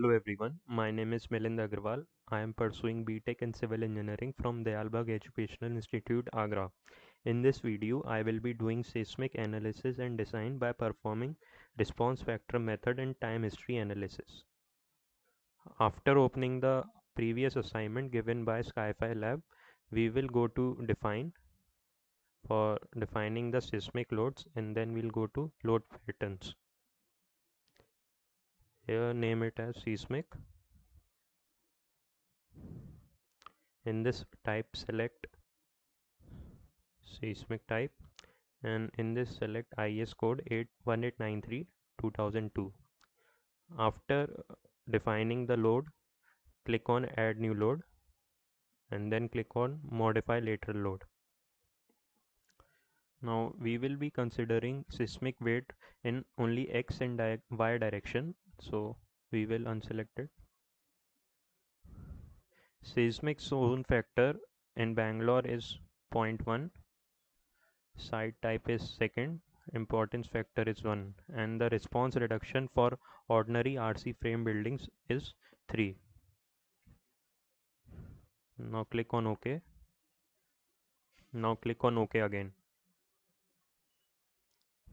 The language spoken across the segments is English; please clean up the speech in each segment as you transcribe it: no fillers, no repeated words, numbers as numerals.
Hello everyone, my name is Milind Agrawal. I am pursuing BTech in Civil Engineering from Dayalbagh Educational Institute, Agra. In this video, I will be doing seismic analysis and design by performing response spectrum method and time history analysis. After opening the previous assignment given by Skyfi Lab, we will go to define for defining the seismic loads, and then we'll go to load patterns. Here name it as seismic. In this type select seismic type, and in this select IS code 1893-2002. After defining the load, click on add new load and then click on modify lateral load. Now we will be considering seismic weight in only X and Y direction, so we will unselect it. Seismic zone factor in Bangalore is 0.1, site type is second, importance factor is 1, and the response reduction for ordinary RC frame buildings is 3. Now click on OK. Now click on OK again.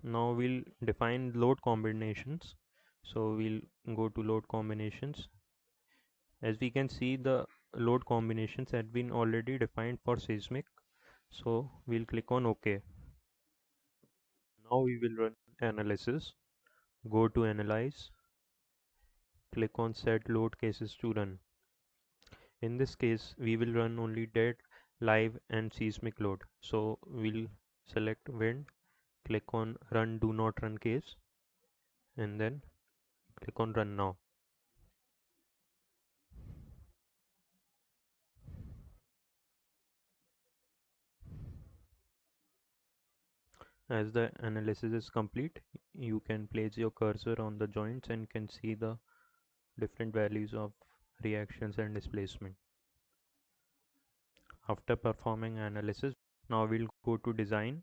Now we'll define load combinations. So we'll go to load combinations. As we can see, the load combinations had been already defined for seismic. So we'll click on OK. Now we will run analysis. Go to analyze. Click on set load cases to run. In this case, we will run only dead, live and seismic load. So we'll select wind, click on run do not run case, and then click on run now. As the analysis is complete, you can place your cursor on the joints and can see the different values of reactions and displacement. After performing analysis, now we'll go to design,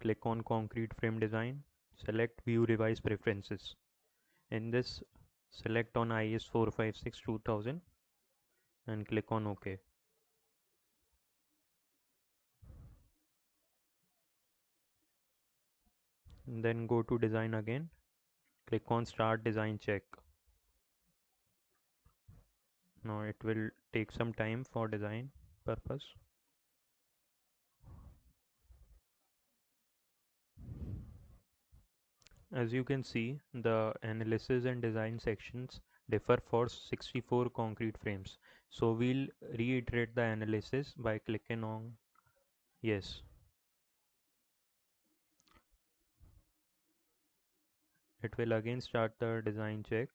click on concrete frame design, select view revise preferences. In this, select on IS 456-2000 and click on OK. Then go to design again, click on start design check. Now it will take some time for design purpose. As you can see, the analysis and design sections differ for 64 concrete frames. So we'll reiterate the analysis by clicking on yes. It will again start the design check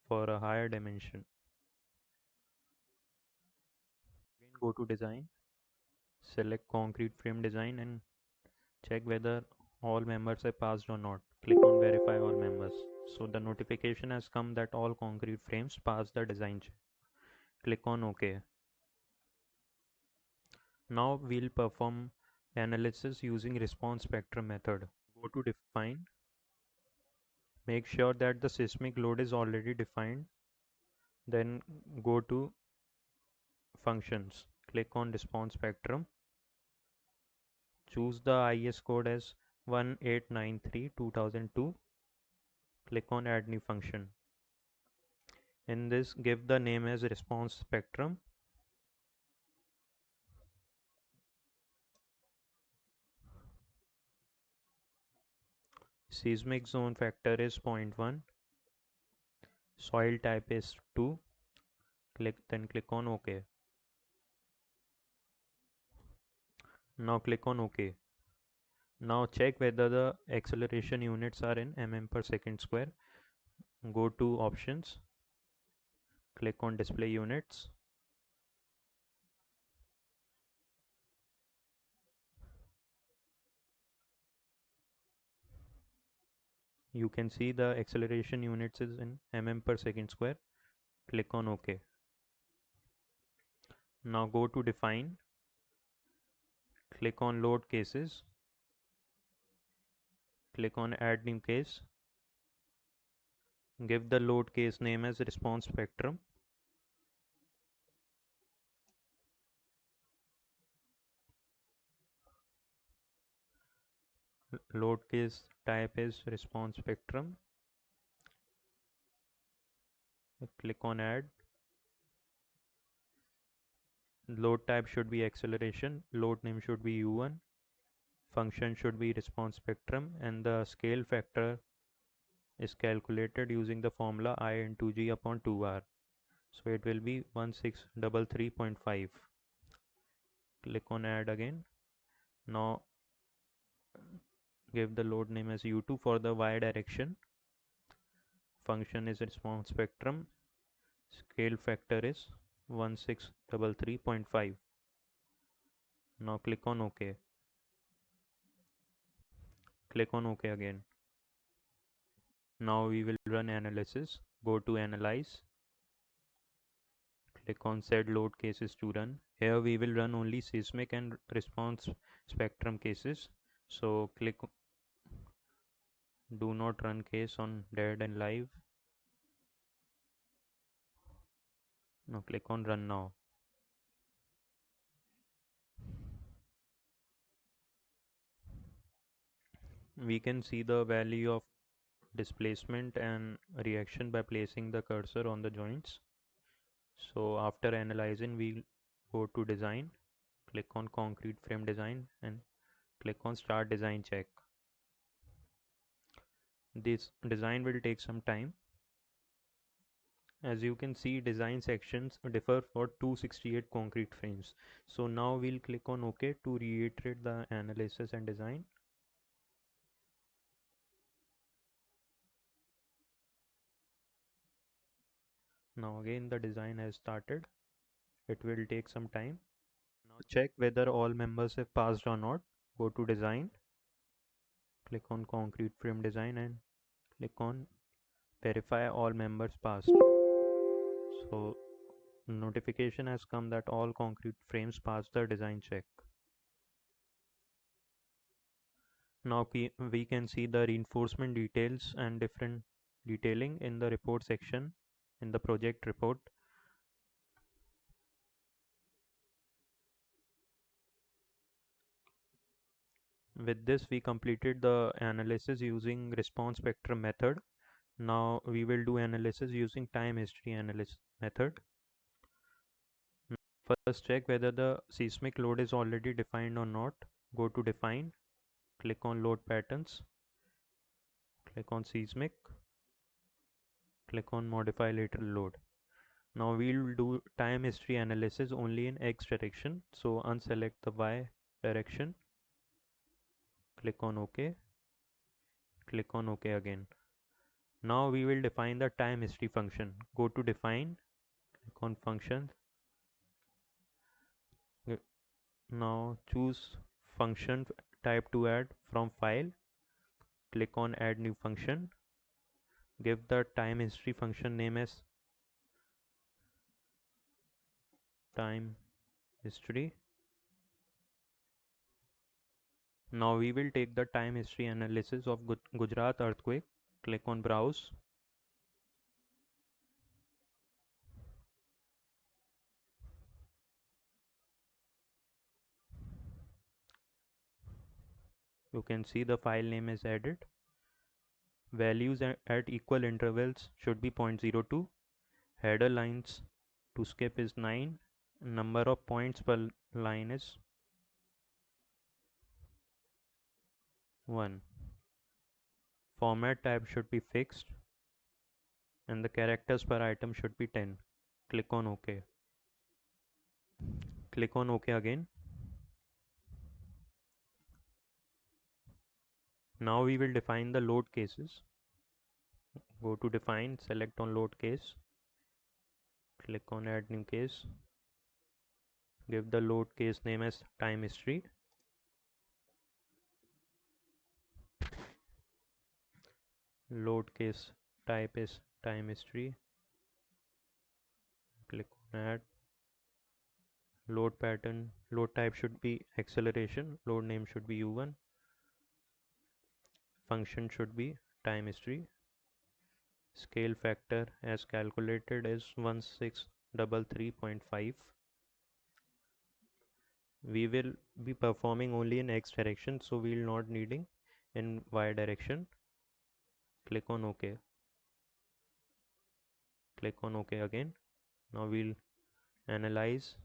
for a higher dimension. Again go to design, select concrete frame design and check whether all members are passed or not. Click on verify all members. So the notification has come that all concrete frames passed the design check. Click on OK. Now we'll perform analysis using response spectrum method. Go to define. Make sure that the seismic load is already defined. Then go to functions. Click on response spectrum. Choose the IS code as 1893-2002. Click on add new function. In this, give the name as response spectrum. Seismic zone factor is 0.1. Soil type is 2. Then click on OK. Now click on OK. Now check whether the acceleration units are in mm per second square. Go to options. Click on display units. You can see the acceleration units is in mm per second square. Click on OK. Now go to define. Click on load cases. Click on add new case. Give the load case name as response spectrum. Load case type is response spectrum. Click on add. Load type should be acceleration. Load name should be u1. Function should be response spectrum, and the scale factor is calculated using the formula I into g upon 2r. So it will be 1633.5. Click on add again. Now give the load name as u2 for the y direction. Function is response spectrum. Scale factor is 1633.5. Now click on OK. Click on OK again. Now we will run analysis. Go to analyze. Click on set load cases to run. Here we will run only seismic and response spectrum cases. So click do not run case on dead and live. Now click on run now. We can see the value of displacement and reaction by placing the cursor on the joints. So after analyzing, we'll go to design, click on concrete frame design and click on start design check. This design will take some time. As you can see, design sections differ for 268 concrete frames. So now we'll click on OK to reiterate the analysis and design. Now again the design has started. It will take some time. Now check whether all members have passed or not. Go to design, click on concrete frame design and click on verify all members passed. So notification has come that all concrete frames passed the design check. Now we can see the reinforcement details and different detailing in the report section in the project report. With this we completed the analysis using response spectrum method. Now we will do analysis using time history analysis method. First check whether the seismic load is already defined or not. Go to define, click on load patterns, click on seismic, click on modify lateral load. Now we'll do time history analysis only in X direction. So unselect the Y direction, click on OK, click on OK again. Now we will define the time history function. Go to define, click on function. Now choose function type to add from file, click on add new function, give the time history function name as time history. Now we will take the time history analysis of Gujarat earthquake. Click on browse. You can see the file name is added. Values at equal intervals should be 0.02. Header lines to skip is 9. Number of points per line is 1. Format type should be fixed and the characters per item should be 10. Click on OK. Click on OK again. Now we will define the load cases. Go to define, select on load case, click on add new case, give the load case name as time history. Load case type is time history. Click on add. Load pattern, load type should be acceleration, load name should be u1, function should be time history. Scale factor as calculated is 1633.5. We will be performing only in X direction, so we will not needing in Y direction. Click on OK. Click on OK again. Now we'll analyze.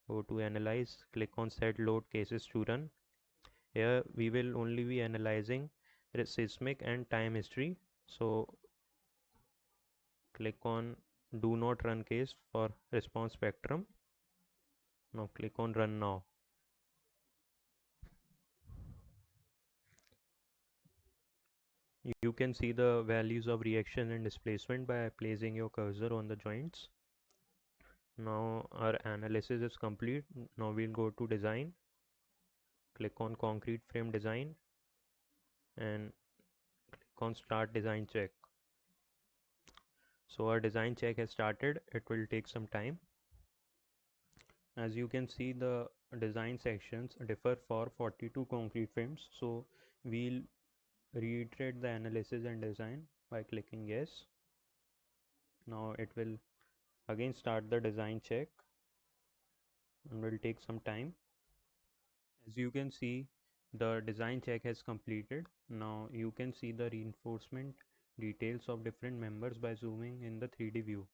Go to analyze. Click on set load cases to run. Here we will only be analyzing the seismic and time history. So click on do not run case for response spectrum. Now click on run now. You can see the values of reaction and displacement by placing your cursor on the joints. Now our analysis is complete. Now we'll go to design. Click on concrete frame design and click on start design check. So our design check has started. It will take some time. As you can see, the design sections differ for 42 concrete frames. So we'll reiterate the analysis and design by clicking yes. Now it will again start the design check and will take some time. As you can see, the design check has completed. Now you can see the reinforcement details of different members by zooming in the 3D view.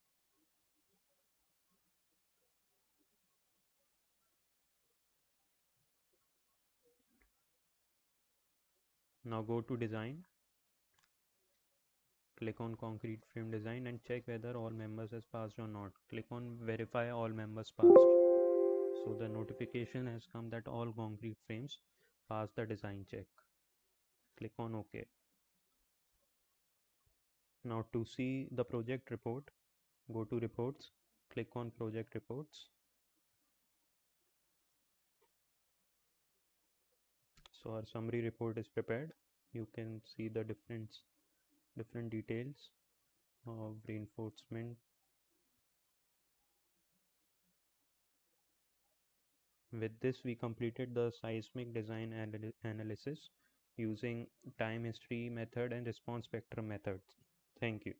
Now go to design, click on concrete frame design and check whether all members has passed or not. Click on verify all members passed. So the notification has come that all concrete frames passed the design check. Click on OK. Now to see the project report, go to reports, click on project reports. So our summary report is prepared. You can see the different details of reinforcement. With this, we completed the seismic design analysis using time history method and response spectrum methods. Thank you.